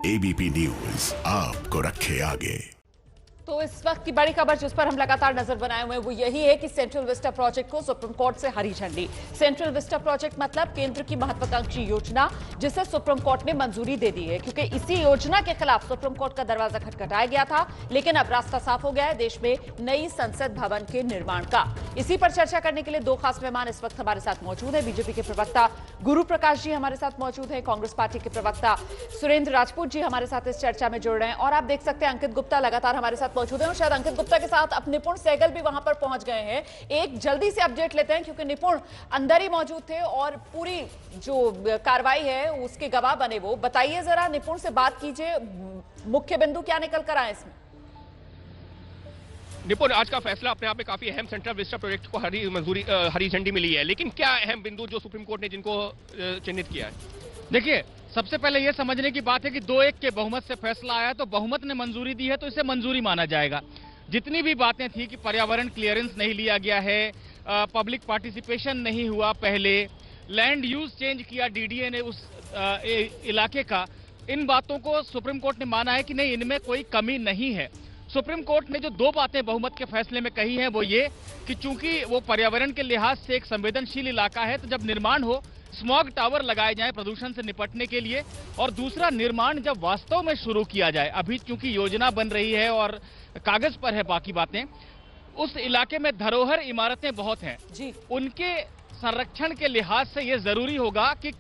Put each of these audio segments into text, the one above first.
ABP news आपको रखे आगे। तो इस वक्त की बड़ी खबर जिस पर हम लगातार नजर बनाए हुए हैं वो यही है कि सेंट्रल विस्टा प्रोजेक्ट को सुप्रीम कोर्ट से हरी झंडी। सेंट्रल विस्टा प्रोजेक्ट मतलब केंद्र की महत्वाकांक्षी योजना जिसे सुप्रीम कोर्ट ने मंजूरी दे दी है, क्योंकि इसी योजना के खिलाफ सुप्रीम कोर्ट का दरवाजा खटखटाया गया था। लेकिन अब रास्ता साफ हो गया है देश में नई संसद भवन के निर्माण का। इसी पर चर्चा करने के लिए दो खास मेहमान इस वक्त हमारे साथ मौजूद है। बीजेपी के प्रवक्ता गुरु प्रकाश जी हमारे साथ मौजूद है, कांग्रेस पार्टी के प्रवक्ता सुरेंद्र राजपूत जी हमारे साथ इस चर्चा में जुड़ रहे हैं, और आप देख सकते हैं अंकित गुप्ता लगातार हमारे साथ मौजूद है और शायद अंकित गुप्ता के साथ अब निपुण सहगल भी वहां पर पहुंच गए हैं। एक जल्दी से अपडेट लेते हैं क्योंकि निपुण अंदर ही मौजूद थे और पूरी जो कार्रवाई है उसके गवाह बने। वो बताइए जरा, निपुण से बात कीजिए, मुख्य बिंदु क्या निकल कर आए इसमें? निपुण, आज का फैसला अपने आप में काफी अहम। सेंट्रल विस्टा प्रोजेक्ट को हरी झंडी मिली है, लेकिन क्या अहम बिंदु जो सुप्रीम कोर्ट ने जिनको चिन्हित किया है? देखिए, सबसे पहले यह समझने की बात है कि 2-1 के बहुमत से फैसला आया, तो बहुमत ने मंजूरी दी है तो इसे मंजूरी माना जाएगा। जितनी भी बातें थी कि पर्यावरण क्लियरेंस नहीं लिया गया है, पब्लिक पार्टिसिपेशन नहीं हुआ, पहले लैंड यूज चेंज किया डीडीए ने उस इलाके का, इन बातों को सुप्रीम कोर्ट ने माना है कि नहीं, इनमें कोई कमी नहीं है। सुप्रीम कोर्ट ने जो दो बातें बहुमत के फैसले में कही हैं वो ये कि चूंकि वो पर्यावरण के लिहाज से एक संवेदनशील इलाका है, तो जब निर्माण हो स्मॉग टावर लगाए जाएं प्रदूषण से निपटने के लिए, और दूसरा निर्माण जब वास्तव में शुरू किया जाए, अभी क्योंकि योजना बन रही है और कागज पर है बाकी बातें, उस इलाके में धरोहर इमारतें बहुत हैं जी, उनके संरक्षण के लिहाज से यह जरूरी होगा कि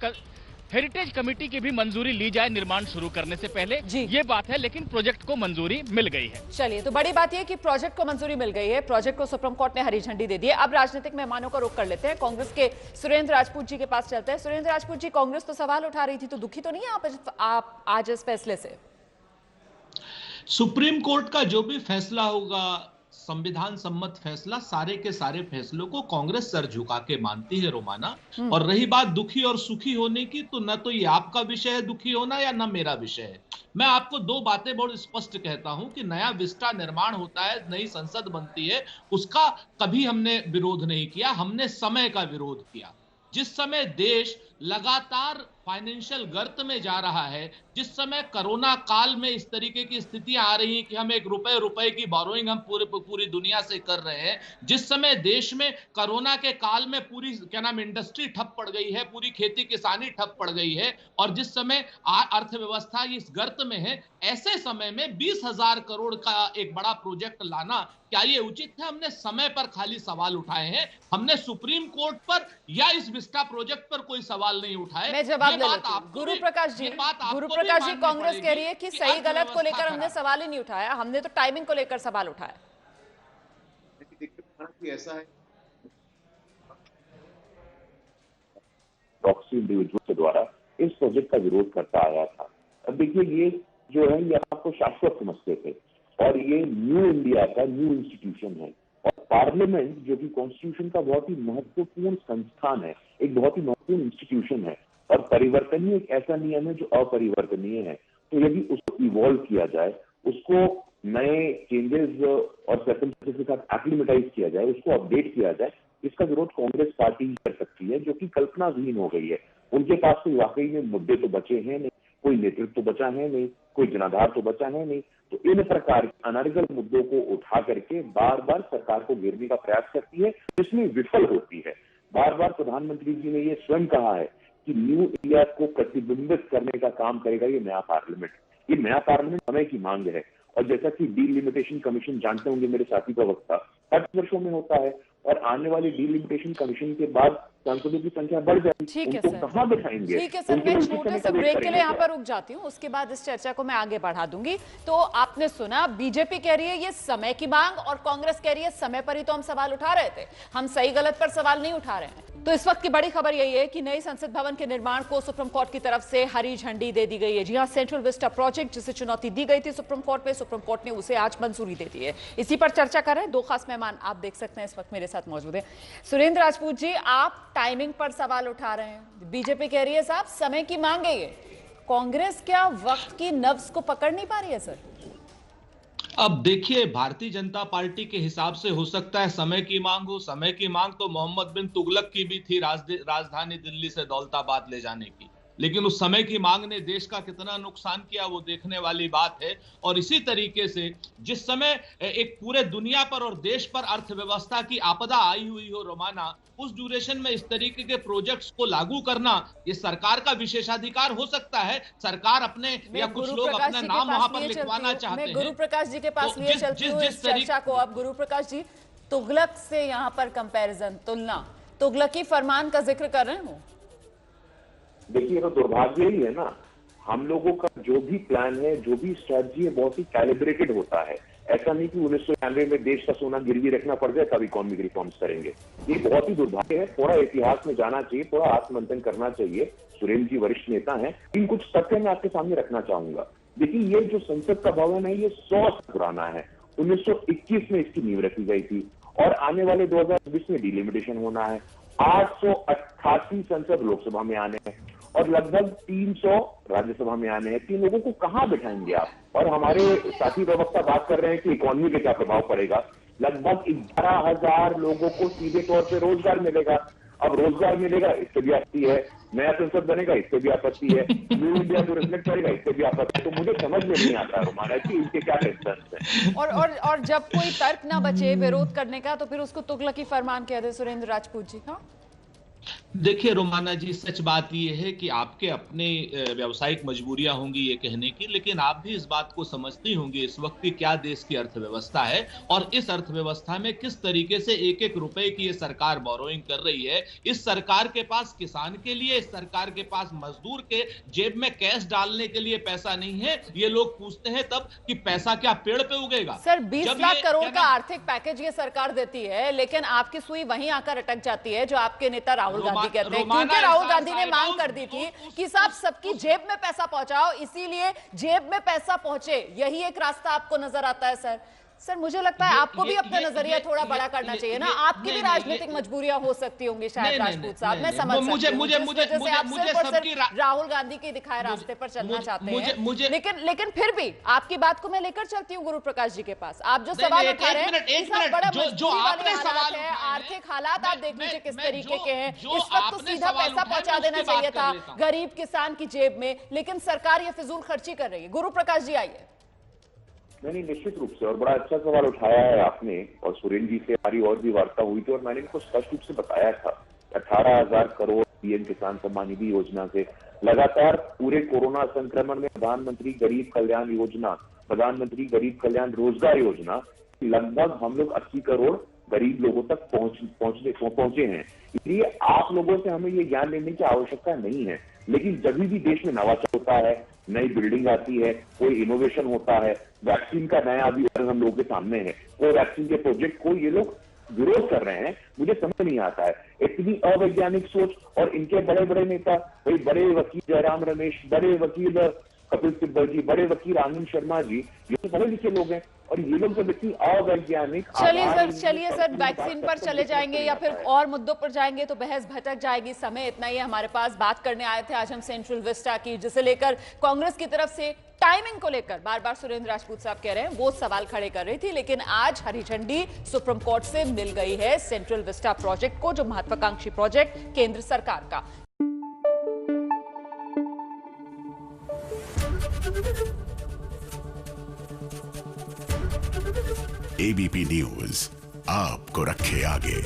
हेरिटेज कमेटी की भी मंजूरी ली जाए निर्माण शुरू करने से पहले। ये बात है, लेकिन प्रोजेक्ट को मंजूरी मिल गई है। चलिए, तो बड़ी बात यह कि प्रोजेक्ट को मंजूरी मिल गई है, प्रोजेक्ट को सुप्रीम कोर्ट ने हरी झंडी दे दी है। अब राजनीतिक मेहमानों का रुख कर लेते हैं, कांग्रेस के सुरेंद्र राजपूत जी के पास चलते हैं। सुरेंद्र राजपूत जी, कांग्रेस तो सवाल उठा रही थी, तो दुखी तो नहीं है आप आज इस फैसले से? सुप्रीम कोर्ट का जो भी फैसला होगा, संविधान सम्मत फैसला, सारे के सारे फैसलों को कांग्रेस सर झुका के मानती है, रोमाना। और रही बात दुखी और सुखी होने की, तो न तो ये आपका विषय है दुखी होना, या न मेरा विषय है। मैं आपको दो बातें बहुत स्पष्ट कहता हूं कि नया विस्टा निर्माण होता है, नई संसद बनती है, उसका कभी हमने विरोध नहीं किया, हमने समय का विरोध किया। जिस समय देश लगातार फाइनेंशियल गर्त में जा रहा है, जिस समय कोरोना काल में इस तरीके की स्थितियां आ रही हैं कि हम एक रुपए की बोरोइंग हम पूरी दुनिया से कर रहे हैं, जिस समय देश में कोरोना के काल में पूरी इंडस्ट्री ठप पड़ गई है, पूरी खेती किसानी ठप पड़ गई है, और जिस समय अर्थव्यवस्था इस गर्त में है, ऐसे समय में 20,000 करोड़ का एक बड़ा प्रोजेक्ट लाना, क्या ये उचित है? हमने समय पर खाली सवाल उठाए हैं, हमने सुप्रीम कोर्ट पर या इस विस्टा प्रोजेक्ट पर कोई सवाल नहीं उठाए। मैं जवाब ले लेती हूं। गुरु प्रकाश जी, कांग्रेस कह रही है कि सही गलत को लेकर हमने सवाल ही नहीं उठाया, हमने तो टाइमिंग को लेकर सवाल उठाया। ऐसा है प्रॉक्सी इंडिविजुअल के द्वारा इस प्रोजेक्ट का विरोध करता आया था। अब देखिए, ये जो है ये आपको शाश्वत समझते थे, और ये न्यू इंडिया का न्यू इंस्टीट्यूशन है, और पार्लियामेंट जो कि कॉन्स्टिट्यूशन का बहुत ही महत्वपूर्ण संस्थान है, एक बहुत ही महत्वपूर्ण इंस्टीट्यूशन है, और परिवर्तनीय एक ऐसा नियम है जो अपरिवर्तनीय है। तो यदि उसको इवॉल्व किया जाए, उसको नए चेंजेस और सर्कमस्टेंसेस के साथ एक्लिमेटाइज किया जाए, उसको अपडेट किया जाए, इसका विरोध कांग्रेस पार्टी ही कर सकती है, जो कि कल्पनाहीन हो गई है। उनके पास कोई वाकई में मुद्दे तो बचे हैं नहीं, कोई नेतृत्व तो बचा है नहीं, कोई जनाधार तो बचा है नहीं, तो इन प्रकार के अनर्गल मुद्दों को उठा करके बार बार सरकार को घेरने का प्रयास करती है, जिसमें विफल होती है। बार बार प्रधानमंत्री जी ने ये स्वयं कहा है कि न्यू इंडिया को प्रतिबिंबित करने का काम करेगा ये नया पार्लियामेंट। ये नया पार्लियामेंट समय की मांग है, और जैसा कि डीलिमिटेशन कमीशन जानते होंगे मेरे साथी प्रवक्ता, 8 वर्षों में होता है, और आने वाली डीलिमिटेशन कमीशन के बाद सांसदों की संख्या बढ़ जाएगी, उनको कहां बिठाएंगे? ठीक है सर, मैं छोटे से ब्रेक के लिए यहाँ पर रुक जाती हूँ, उसके बाद इस चर्चा को मैं आगे बढ़ा दूंगी। तो आपने सुना, बीजेपी कह रही है ये समय की मांग, और कांग्रेस कह रही है समय पर ही तो हम सवाल उठा रहे थे, हम सही गलत पर सवाल नहीं उठा रहे हैं। तो इस वक्त की बड़ी खबर यही है कि नई संसद भवन के निर्माण को सुप्रीम कोर्ट की तरफ से हरी झंडी दे दी गई है। जी हां, सेंट्रल विस्टा प्रोजेक्ट जिसे चुनौती दी गई थी सुप्रीम कोर्ट में, सुप्रीम कोर्ट ने उसे आज मंजूरी दे दी है। इसी पर चर्चा कर रहे हैं दो खास मेहमान, आप देख सकते हैं इस वक्त मेरे साथ मौजूद है। सुरेंद्र राजपूत जी, आप टाइमिंग पर सवाल उठा रहे हैं, बीजेपी कह रही है साहब समय की मांग है ये, कांग्रेस क्या वक्त की नब्ज को पकड़ नहीं पा रही है सर? अब देखिए, भारतीय जनता पार्टी के हिसाब से हो सकता है समय की मांग हो। समय की मांग तो मोहम्मद बिन तुगलक की भी थी, राजधानी दिल्ली से दौलताबाद ले जाने की। लेकिन उस समय की मांग ने देश का कितना नुकसान किया वो देखने वाली बात है। और इसी तरीके से जिस समय एक पूरे दुनिया पर और देश पर अर्थव्यवस्था की आपदा आई हुई हो रोमाना, उस ड्यूरेशन में इस तरीके के प्रोजेक्ट्स को लागू करना ये सरकार का विशेषाधिकार हो सकता है। सरकार अपने या कुछ लोग अपना नाम वहां पर लिखवाना चाहते हैं। गुरु प्रकाश जी के पास तो लिए चलती हूँ इस चर्चा को। अब गुरु प्रकाश जी, तुगलक से यहाँ पर कंपैरिजन, तुलना, तुगलकी फरमान का जिक्र कर रहे हो? देखिए, तो दुर्भाग्य ही है ना, हम लोगों का जो भी प्लान है, जो भी स्ट्रैटेजी है, बहुत ही कैलिब्रेटेड होता है। ऐसा नहीं कि 1991 में देश का सोना गिरवी रखना पड़ जाए तब इकोनॉमिक रिफॉर्म्स करेंगे। ये बहुत ही दुर्भाग्य है। थोड़ा इतिहास में जाना चाहिए, थोड़ा आत्ममंथन करना चाहिए। सुरेंद्र जी वरिष्ठ नेता हैं, इन कुछ तथ्य मैं आपके सामने रखना चाहूंगा। देखिए, ये जो संसद का भवन है, ये 100 साल पुराना है। 1921 में इसकी नींव रखी गई थी और आने वाले 2024 में डिलिमिटेशन होना है। 888 संसद लोकसभा में आने हैं और लगभग 300 राज्यसभा में आने हैं। 3 लोगों को कहां बिठाएंगे आप? और हमारे साथी प्रवक्ता बात कर रहे हैं कि इकोनॉमी पे क्या प्रभाव पड़ेगा। लगभग 11,000 लोगों को सीधे तौर पे रोजगार मिलेगा। अब रोजगार मिलेगा, इससे भी आपत्ति है। नया संसद बनेगा, इससे भी आपत्ति है। न्यू इंडिया को रिफ्लेक्ट करेगा, इससे भी आपत्ति है। तो मुझे समझ में नहीं आता रोमाना कि इनके क्या कंसर्न्स हैं। और जब कोई तर्क ना बचे विरोध करने का, तो फिर उसको तुगलकी फरमान कह दे सुरेंद्र राजपूत जी का। देखिए रोमाना जी, सच बात यह है कि आपके अपने व्यावसायिक मजबूरियां होंगी ये कहने की, लेकिन आप भी इस बात को समझती होंगी इस वक्त की क्या देश की अर्थव्यवस्था है और इस अर्थव्यवस्था में किस तरीके से एक एक रुपए की ये सरकार बोरोइंग कर रही है। इस सरकार के पास किसान के लिए, इस सरकार के पास मजदूर के जेब में कैश डालने के लिए पैसा नहीं है। ये लोग पूछते हैं तब कि पैसा क्या पेड़ पे उगेगा? सर, 20 लाख करोड़ का आर्थिक पैकेज ये सरकार देती है, लेकिन आपकी सुई वहीं आकर अटक जाती है जो आपके नेता राहुल गांधी कहते हैं। क्योंकि राहुल गांधी ने मांग कर दी थी कि साहब सबकी जेब में पैसा पहुंचाओ, इसीलिए जेब में पैसा पहुंचे। यही एक रास्ता आपको नजर आता है सर? सर, मुझे लगता है आपको भी अपना नजरिया थोड़ा बड़ा करना चाहिए ना। आपकी भी राजनीतिक मजबूरियां हो सकती होंगी शायद राजपूत साहब, मैं समझ सकती हूं। जैसे आप सिर्फ और सिर्फ राहुल गांधी के दिखाए रास्ते पर चलना चाहते हैं, लेकिन फिर भी आपकी बात को मैं लेकर चलती हूँ गुरु प्रकाश जी के पास। आप जो सवाल उठा रहे हैं, बड़ा मजबूरी वाले हालात है, आर्थिक हालात आप देख लीजिए किस तरीके के हैं। इस वक्त तो सीधा पैसा पहुंचा देना चाहिए था गरीब किसान की जेब में, लेकिन सरकार ये फिजूल खर्ची कर रही है। गुरु प्रकाश जी आइए। नहीं, निश्चित रूप से, और बड़ा अच्छा सवाल उठाया है आपने। और सुरेंद्र जी से हमारी और भी वार्ता हुई थी और मैंने इनको स्पष्ट रूप से बताया था 18,000 करोड़ पीएम किसान सम्मान निधि योजना से लगातार पूरे कोरोना संक्रमण में प्रधानमंत्री गरीब कल्याण योजना, प्रधानमंत्री गरीब कल्याण रोजगार योजना, लगभग हम लोग 80 करोड़ गरीब लोगों तक पहुंचे हैं। इसलिए आप लोगों से हमें ये ज्ञान लेने की आवश्यकता नहीं है। लेकिन जब भी देश में नवाचार होता है, नई बिल्डिंग आती है, कोई इनोवेशन होता है, वैक्सीन का नया अभी हम लोगों के सामने है, कोई वैक्सीन के प्रोजेक्ट को ये लोग विरोध कर रहे हैं, मुझे समझ नहीं आता है। इतनी अवैज्ञानिक सोच। और इनके बड़े बड़े नेता, भाई बड़े वकील जयराम रमेश, बड़े वकील कपिल सिब्बल जी, बड़े वकील आनंद शर्मा जी, ये पढ़े लिखे लोग हैं और ये लोग जब इतनी अवैज्ञानिक। चलिए सर, वैक्सीन पर चले जाएंगे या फिर और मुद्दों पर जाएंगे तो बहस भटक जाएगी। समय इतना ही हमारे पास। बात करने आए थे आज हम सेंट्रल विस्टा की, जिसे लेकर कांग्रेस की तरफ से टाइमिंग को लेकर बार बार सुरेंद्र राजपूत साहब कह रहे हैं वो सवाल खड़े कर रही थी, लेकिन आज हरी झंडी सुप्रीम कोर्ट से मिल गई है सेंट्रल विस्टा प्रोजेक्ट को, जो महत्वाकांक्षी प्रोजेक्ट केंद्र सरकार का। एबीपी न्यूज आपको रखे आगे।